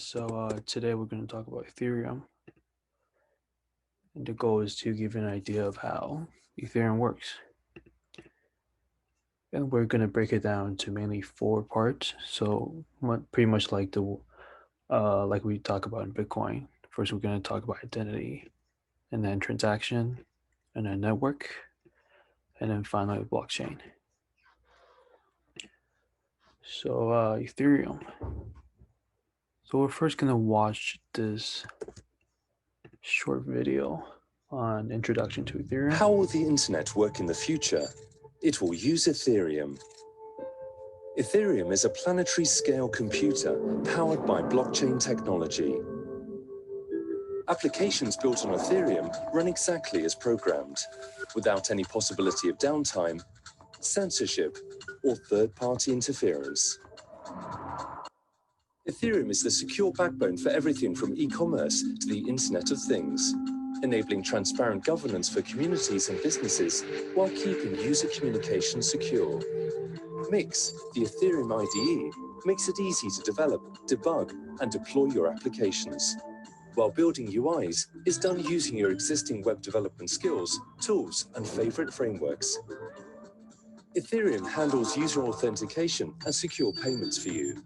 Today we're going to talk about Ethereum, and the goal is to give an idea of how Ethereum works. And we're going to break it down to mainly 4 parts. So pretty much like like we talk about in Bitcoin. First, we're going to talk about identity, and then transaction, and then network, and then finally blockchain. Ethereum. So we're first going to watch this short video on introduction to Ethereum. How will the internet work in the future? It will use Ethereum. Ethereum is a planetary scale computer powered by blockchain technology. Applications built on Ethereum run exactly as programmed, without any possibility of downtime, censorship, or third-party interference. Ethereum is the secure backbone for everything from e-commerce to the Internet of Things, enabling transparent governance for communities and businesses while keeping user communication secure. Mix, the Ethereum IDE, makes it easy to develop, debug, and deploy your applications, while building UIs is done using your existing web development skills, tools, and favorite frameworks. Ethereum handles user authentication and secure payments for you,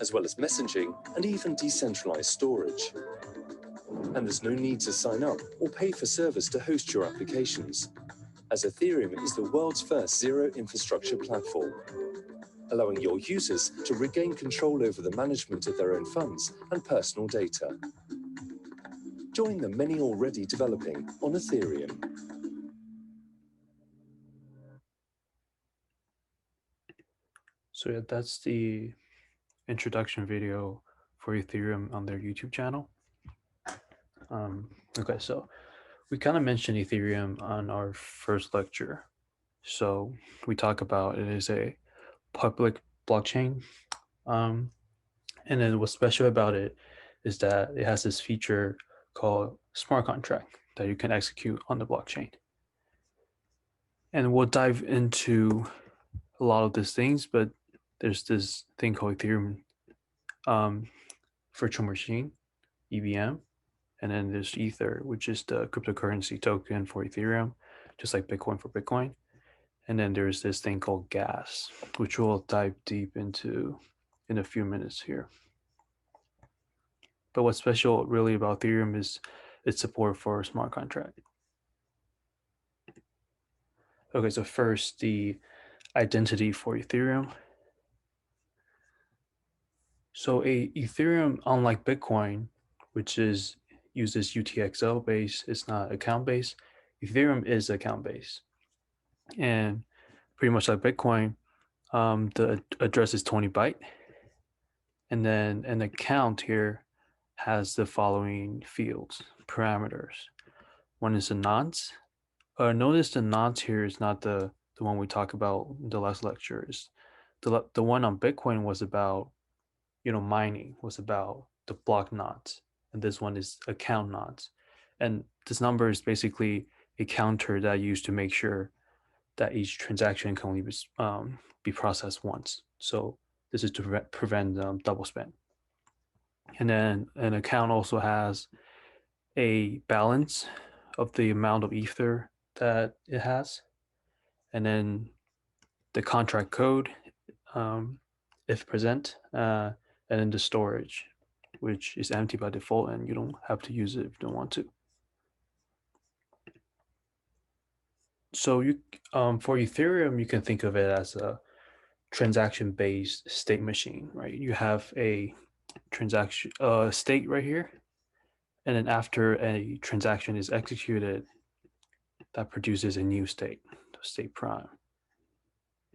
as well as messaging and even decentralized storage. And there's no need to sign up or pay for servers to host your applications, as Ethereum is the world's first zero infrastructure platform, allowing your users to regain control over the management of their own funds and personal data. Join the many already developing on Ethereum. So yeah, that's the introduction video for Ethereum on their YouTube channel. Okay, so we kind of mentioned Ethereum on our first lecture. So we talk about it is a public blockchain. And then what's special about it is that it has this feature called smart contract that you can execute on the blockchain. And we'll dive into a lot of these things, but there's this thing called Ethereum virtual machine, EVM, and then there's Ether, which is the cryptocurrency token for Ethereum, just like Bitcoin for Bitcoin. And then there's this thing called gas, which we'll dive deep into in a few minutes here. But what's special really about Ethereum is its support for smart contract. Okay, so first, the identity for Ethereum. So a Ethereum, unlike Bitcoin, which uses UTXO base, it's not account based. Ethereum is account based, and pretty much like Bitcoin, the address is 20 byte, and then an account here has the following fields, parameters. One is the nonce. Notice the nonce here is not the one we talked about in the last lecture. The one on Bitcoin was about mining, was about the block nonce, and this one is account nonce. And this number is basically a counter that I use to make sure that each transaction can only be processed once. So this is to prevent double spend. And then an account also has a balance of the amount of ether that it has, and then the contract code, if present, and then the storage, which is empty by default, and you don't have to use it if you don't want to. So for Ethereum, you can think of it as a transaction-based state machine, right? You have a transaction state right here, and then after a transaction is executed, that produces a new state, state prime.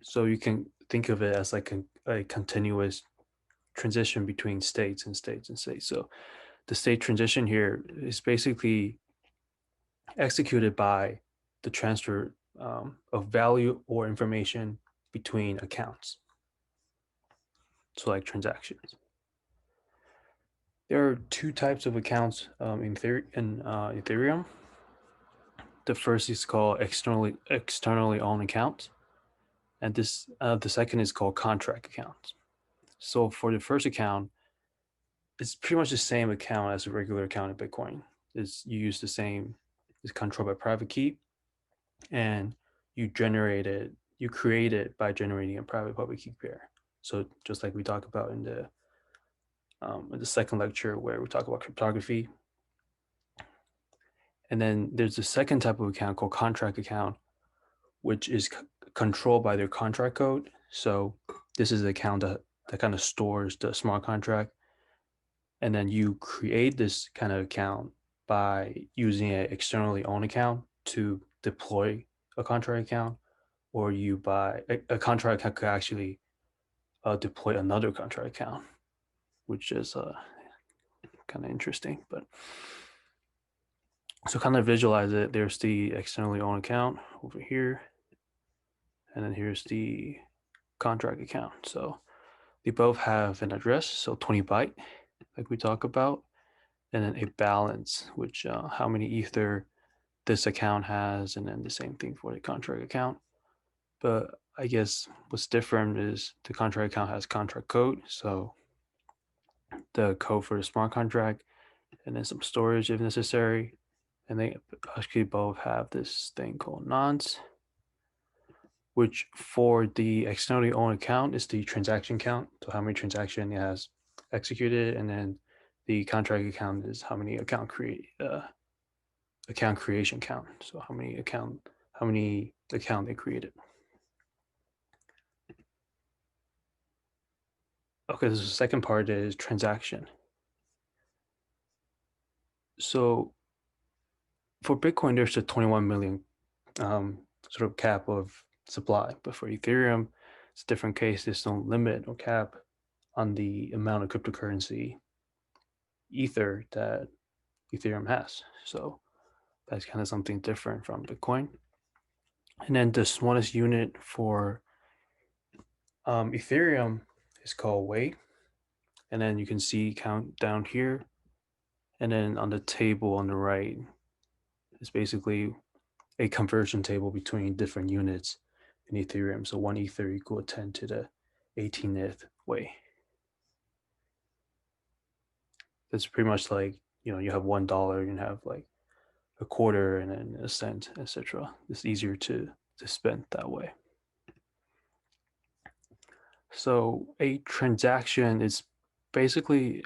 So you can think of it as like a continuous transition between states and states and states. So the state transition here is basically executed by the transfer of value or information between accounts. So like transactions. There are 2 types of accounts in Ethereum. The first is called externally owned account, and the second is called contract accounts. So for the first account, it's pretty much the same account as a regular account in Bitcoin. You use the same, it's controlled by private key, and you create it by generating a private public key pair. So just like we talked about in the second lecture where we talk about cryptography. And then there's the second type of account called contract account, which is controlled by their contract code. So this is the account that kind of stores the smart contract. And then you create this kind of account by using an externally owned account to deploy a contract account, or you buy a contract account could actually deploy another contract account, which is kind of interesting. But so kind of visualize it. There's the externally owned account over here, and then here's the contract account. So they both have an address, so 20 byte, like we talk about, and then a balance, which how many ether this account has, and then the same thing for the contract account. But I guess what's different is the contract account has contract code, so the code for the smart contract, and then some storage if necessary. And they actually both have this thing called nonce, which for the externally owned account is the transaction count, so how many transactions it has executed, and then the contract account is how many account creation count, so how many account they created. Okay, so the second part is transaction. So for Bitcoin, there's a 21 million sort of cap of supply, but for Ethereum, it's a different case. There's no limit or cap on the amount of cryptocurrency ether that Ethereum has. So that's kind of something different from Bitcoin. And then the smallest unit for Ethereum is called weight. And then you can see count down here. And then on the table on the right is basically a conversion table between different units in Ethereum. So 1 ether equal 10 to the 18th weight. That's pretty much like, you have $1, you have like a quarter and then a cent, etc. It's easier to spend that way. So a transaction is basically,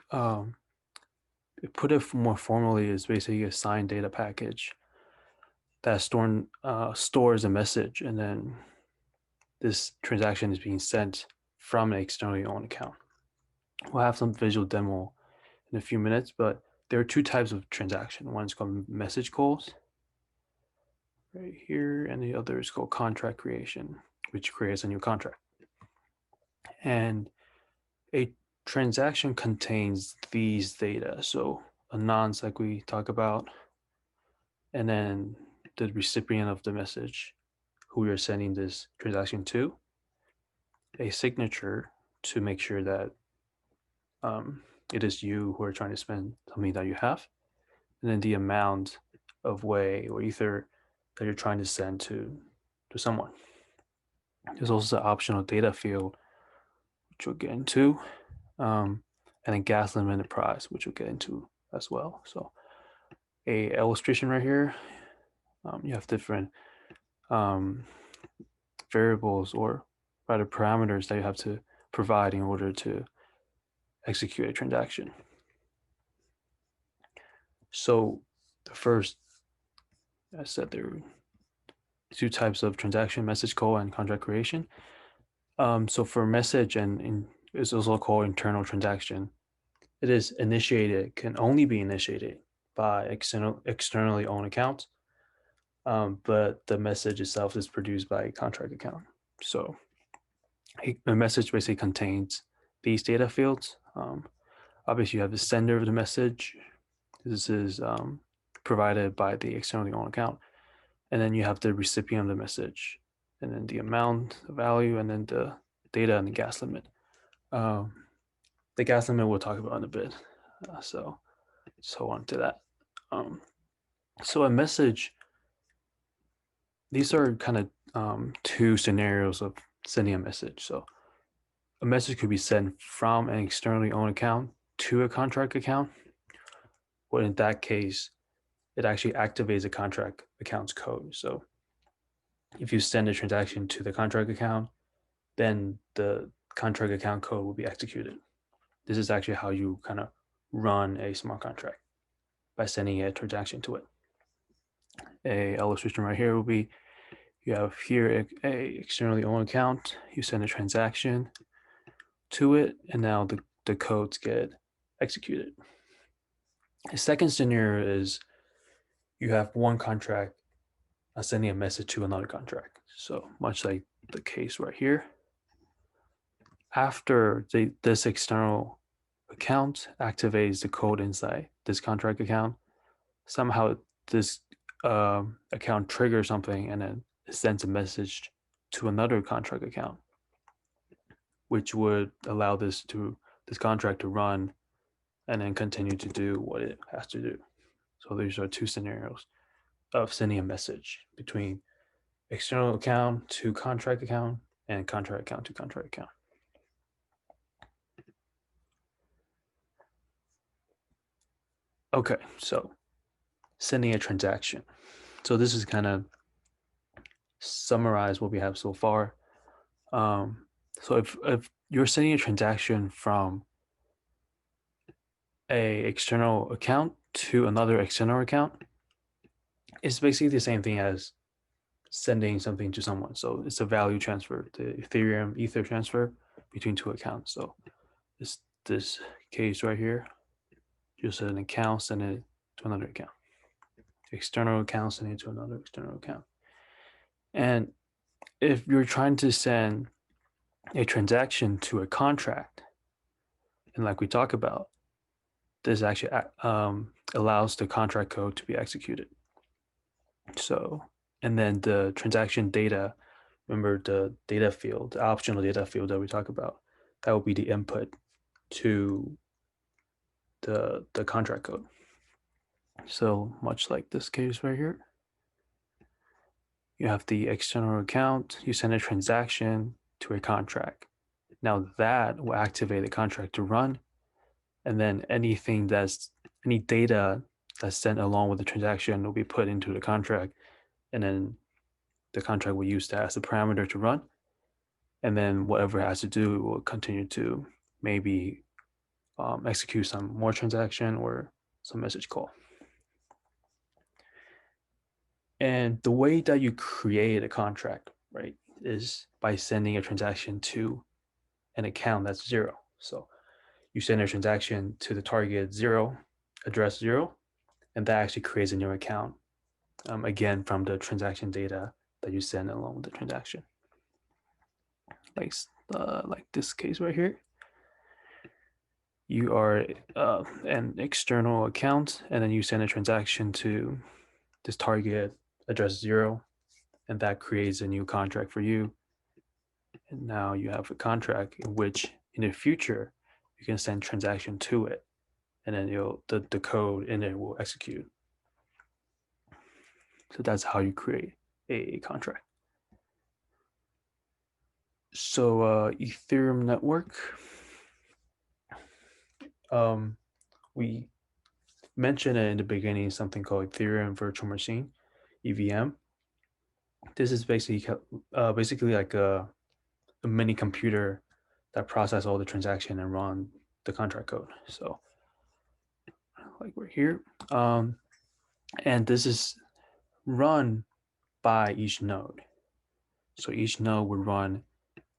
put it more formally, is basically a signed data package that stores a message, and then this transaction is being sent from an externally owned account. We'll have some visual demo in a few minutes, but there are two types of transaction. One is called message calls right here, and the other is called contract creation, which creates a new contract. And a transaction contains these data. So a nonce, like we talk about, and then the recipient of the message, who you're sending this transaction to, a signature to make sure that it is you who are trying to spend something that you have, and then the amount of way or ether that you're trying to send to someone. There's also the optional data field, which we'll get into, and then gas limit and price, which we'll get into as well. So a illustration right here, you have different variables, or rather parameters, that you have to provide in order to execute a transaction. So the first, I said there are two types of transaction: message call and contract creation. So for message, and it's also called internal transaction, it is initiated, can only be initiated by externally owned accounts, but the message itself is produced by a contract account. So a message basically contains these data fields. Obviously, you have the sender of the message. This is provided by the externally owned account. And then you have the recipient of the message, and then the amount, the value, and then the data and the gas limit. The gas limit we'll talk about in a bit. So just hold on to that. So a message, these are kind of two scenarios of sending a message. So a message could be sent from an externally owned account to a contract account, well, in that case, it actually activates the contract account's code. So if you send a transaction to the contract account, then the contract account code will be executed. This is actually how you kind of run a smart contract, by sending a transaction to it. A illustration right here will be, you have here a externally owned account, you send a transaction to it, and now the codes get executed. A second scenario is you have one contract sending a message to another contract. So much like the case right here, after this external account activates the code inside this contract account, somehow this account triggers something and then it sends a message to another contract account, which would allow this contract to run and then continue to do what it has to do. So these are two scenarios of sending a message between external account to contract account and contract account to contract account. Okay, so sending a transaction. So this is kind of summarize what we have so far. So if you're sending a transaction from a external account to another external account, it's basically the same thing as sending something to someone. So it's a value transfer, the Ethereum Ether transfer between two accounts. So this case right here, just an account send it to another account, external account send it to another external account. And if you're trying to send a transaction to a contract, and like we talk about, this actually allows the contract code to be executed. So, and then the transaction data, remember the data field, the optional data field that we talk about, that will be the input to the contract code. So much like this case right here, you have the external account, you send a transaction to a contract. Now that will activate the contract to run, and then any data that's sent along with the transaction will be put into the contract, and then the contract will use that as a parameter to run, and then whatever it has to do, it will continue to maybe execute some more transaction or some message call. And the way that you create a contract, right, is by sending a transaction to an account that's 0. So you send a transaction to the target 0, address 0, and that actually creates a new account, again, from the transaction data that you send along with the transaction. Like this case right here. You are an external account, and then you send a transaction to this target address 0, and that creates a new contract for you. And now you have a contract in which in the future you can send transaction to it, and then the code in it will execute. So that's how you create a contract. So Ethereum Network, we mentioned in the beginning something called Ethereum Virtual Machine, EVM. This is basically like a mini computer that process all the transaction and run the contract code. So like we're here, and this is run by each node. So each node would run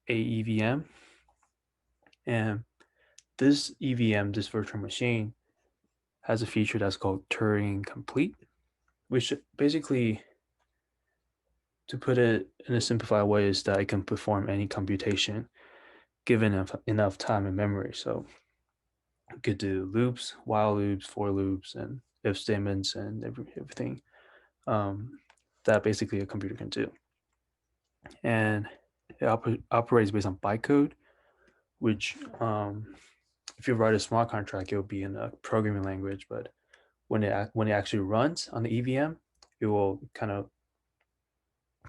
a EVM, and this EVM, this virtual machine, has a feature that's called Turing complete, which basically, to put it in a simplified way, is that it can perform any computation given enough time and memory. So you could do loops, while loops, for loops, and if statements, and everything that basically a computer can do. And it operates based on bytecode, which if you write a smart contract, it will be in a programming language, but when it actually runs on the EVM, it will kind of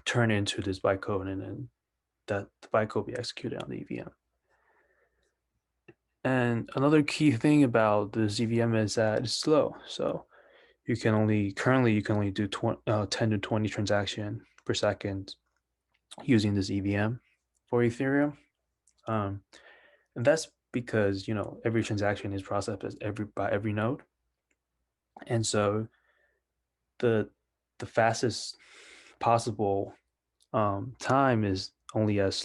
turn into this bytecode, and then that the bytecode will be executed on the EVM. And another key thing about the EVM is that it's slow. So currently you can only do 10 to 20 transactions per second using this EVM for Ethereum. Um, and that's because, every transaction is processed by every node. And so the the fastest possible time is only as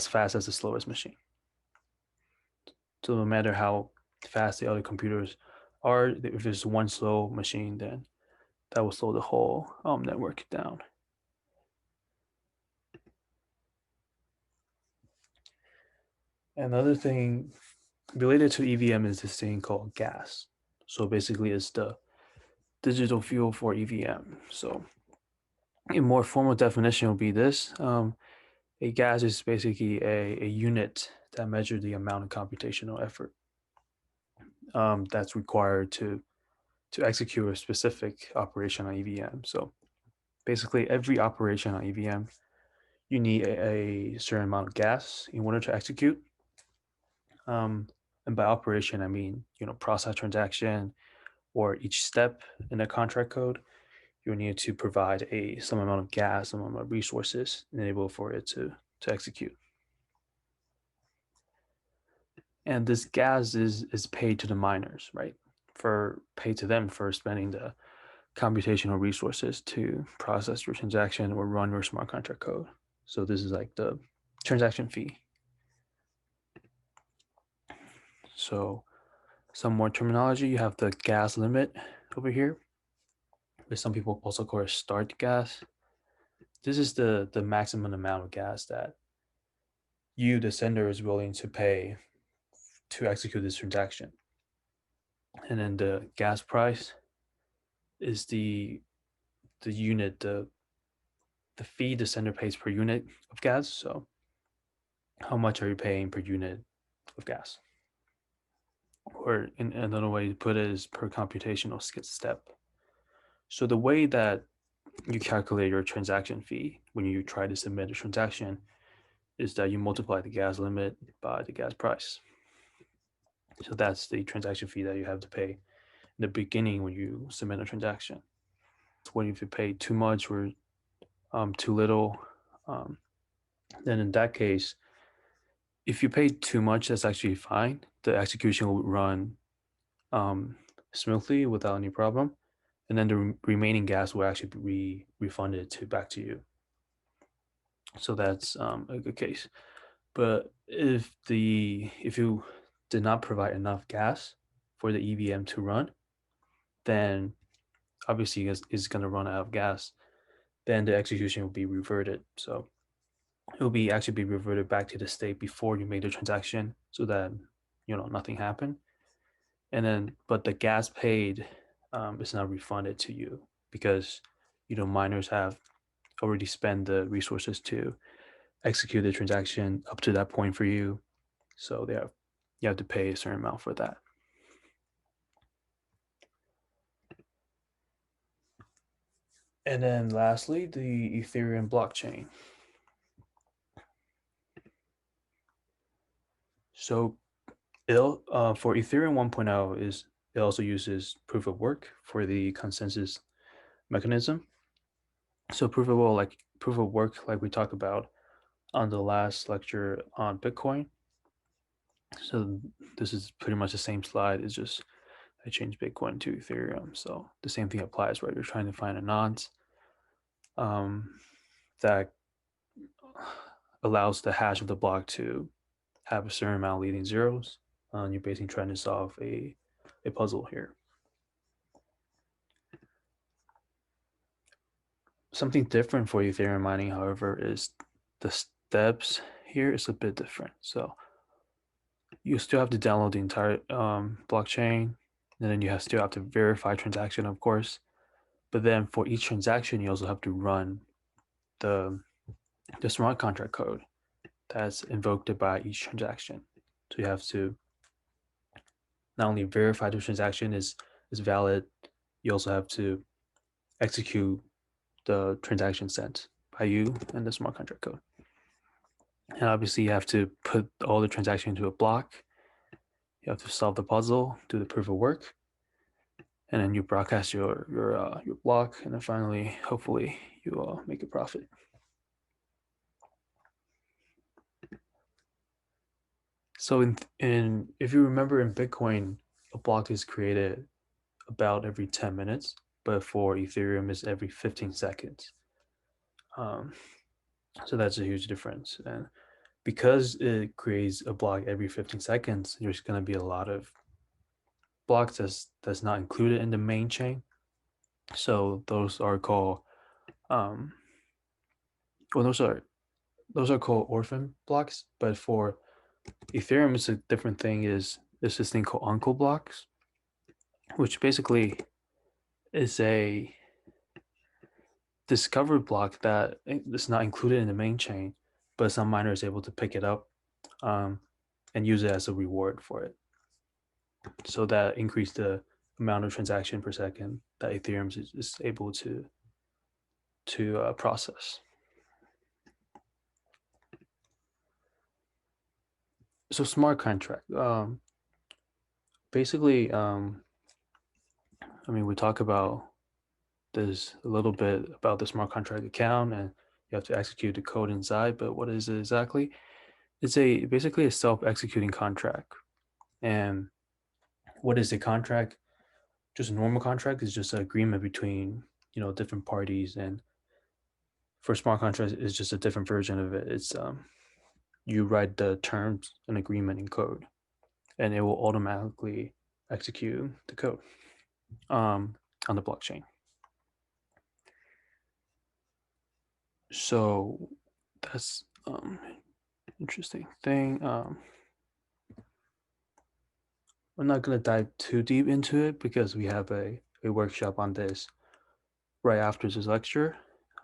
fast as the slowest machine. So no matter how fast the other computers are, if there's one slow machine, then that will slow the whole network down. Another thing related to EVM is this thing called gas. So basically, it's the digital fuel for EVM. So a more formal definition will be this. A gas is basically a unit that measures the amount of computational effort that's required to execute a specific operation on EVM. So basically, every operation on EVM, you need a certain amount of gas in order to execute. And by operation, I mean, process transaction or each step in the contract code, you need to provide some amount of gas, some amount of resources enabled for it to execute. And this gas is paid to the miners, right? Paid to them for spending the computational resources to process your transaction or run your smart contract code. So this is like the transaction fee. So some more terminology, you have the gas limit over here, which some people also call it start gas. This is the maximum amount of gas that you, the sender, is willing to pay to execute this transaction. And then the gas price is the unit, the fee the sender pays per unit of gas. So how much are you paying per unit of gas? Or in another way to put it is per computational step. So the way that you calculate your transaction fee when you try to submit a transaction is that you multiply the gas limit by the gas price. So that's the transaction fee that you have to pay in the beginning when you submit a transaction. What if you pay too much or too little? Then in that case, if you pay too much, that's actually fine. The execution will run smoothly without any problem, and then the remaining gas will actually be refunded back to you. So that's a good case. But if you did not provide enough gas for the EVM to run, then obviously it's going to run out of gas. Then the execution will be reverted. So it will actually be reverted back to the state before you made the transaction, so that nothing happened. And then, but the gas paid is not refunded to you because miners have already spent the resources to execute the transaction up to that point for you. So you have to pay a certain amount for that. And then lastly, the Ethereum blockchain. So for Ethereum 1.0 it also uses proof of work for the consensus mechanism. So proof of work, like we talked about on the last lecture on Bitcoin. So this is pretty much the same slide. It's just I changed Bitcoin to Ethereum. So the same thing applies, right? You're trying to find a nonce that allows the hash of the block to have a certain amount of leading zeros. You're basically trying to solve a puzzle here. Something different for Ethereum mining, however, is the steps here is a bit different. So you still have to download the entire blockchain, and then you still have to verify transaction, of course. But then for each transaction, you also have to run the smart contract code that's invoked by each transaction. So you have to not only verify the transaction is valid, you also have to execute the transaction sent by you and the smart contract code. And obviously you have to put all the transaction into a block You have to solve the puzzle, do the proof of work, and then you broadcast your block, and then finally, hopefully, you make a profit. So in if you remember in Bitcoin, a block is created about every 10 minutes, but for Ethereum is every 15 seconds. Um, so that's a huge difference. And because it creates a block every 15 seconds, there's going to be a lot of blocks that's not included in the main chain. So those are called um, well, those are called orphan blocks. But for Ethereum, it's a different thing. Is there's this thing called uncle blocks, which basically is a discovered block that is not included in the main chain, but some miner is able to pick it up um, and use it as a reward for it. So that increased the amount of transaction per second that Ethereum is able to process. So smart contract. Basically, I mean, we talk about this a little bit about the smart contract account, and you have to execute the code inside. But what is it exactly? It's basically a self-executing contract. And what is a contract? Just a normal contract is just an agreement between different parties, and for smart contracts, it's just a different version of it. It's you write the terms and agreement in code, and it will automatically execute the code on the blockchain. So that's interesting thing. I'm not gonna dive too deep into it because we have a workshop on this right after this lecture.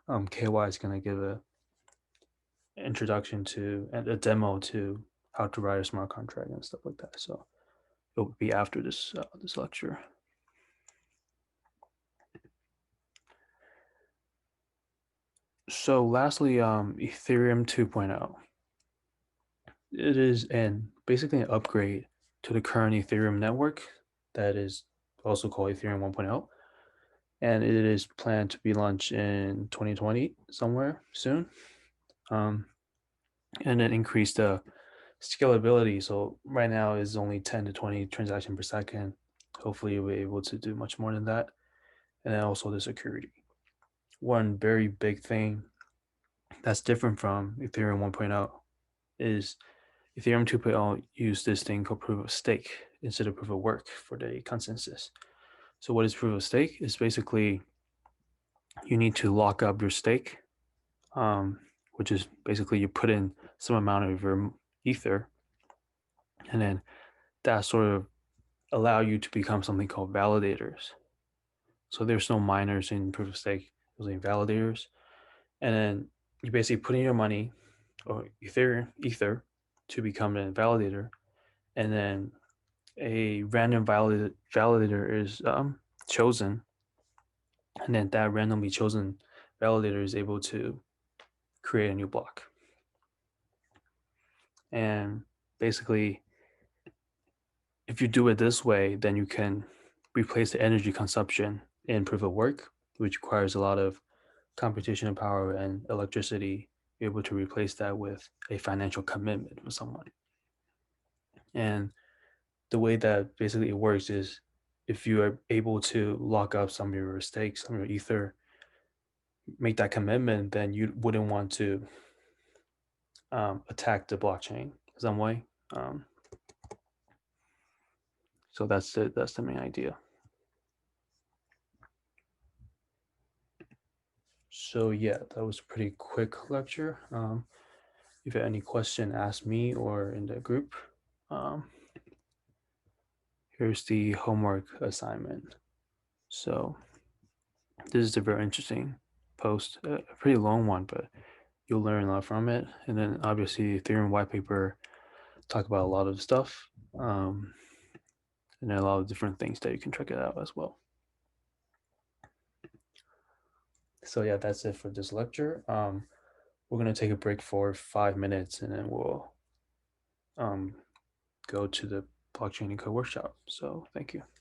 KY is gonna give a introduction to and a demo to how to write a smart contract and stuff like that. So it'll be after this lecture. So lastly, Ethereum 2.0. It is basically an upgrade to the current Ethereum network that is also called Ethereum 1.0. And it is planned to be launched in 2020 somewhere soon. And then increase the scalability. So right now is only 10 to 20 transactions per second. Hopefully you'll be able to do much more than that. And then also the security. One very big thing that's different from Ethereum 1.0 is Ethereum 2.0 used this thing called proof of stake instead of proof of work for the consensus. So what is proof of stake? It's basically you need to lock up your stake, which is basically you put in some amount of your ether, and then that sort of allow you to become something called validators. So there's no miners in proof of stake, there's only validators. And then you basically put in your money or ether to become a validator, and then a random validator is chosen, and then that randomly chosen validator is able to create a new block. And basically, if you do it this way, then you can replace the energy consumption in proof of work, which requires a lot of computational power and electricity, be able to replace that with a financial commitment with someone. And the way that basically it works is if you are able to lock up some of your stakes, some of your ether, make that commitment, then you wouldn't want to attack the blockchain some way. So that's it. That's the main idea. So yeah, that was a pretty quick lecture. If you have any question, ask me or in the group. Here's the homework assignment. So this is a very interesting post, a pretty long one, but you'll learn a lot from it. And then obviously Ethereum white paper talk about a lot of stuff, and a lot of different things that you can check it out as well. So yeah, that's it for this lecture. We're gonna take a break for 5 minutes, and then we'll go to the blockchain and code workshop. So thank you.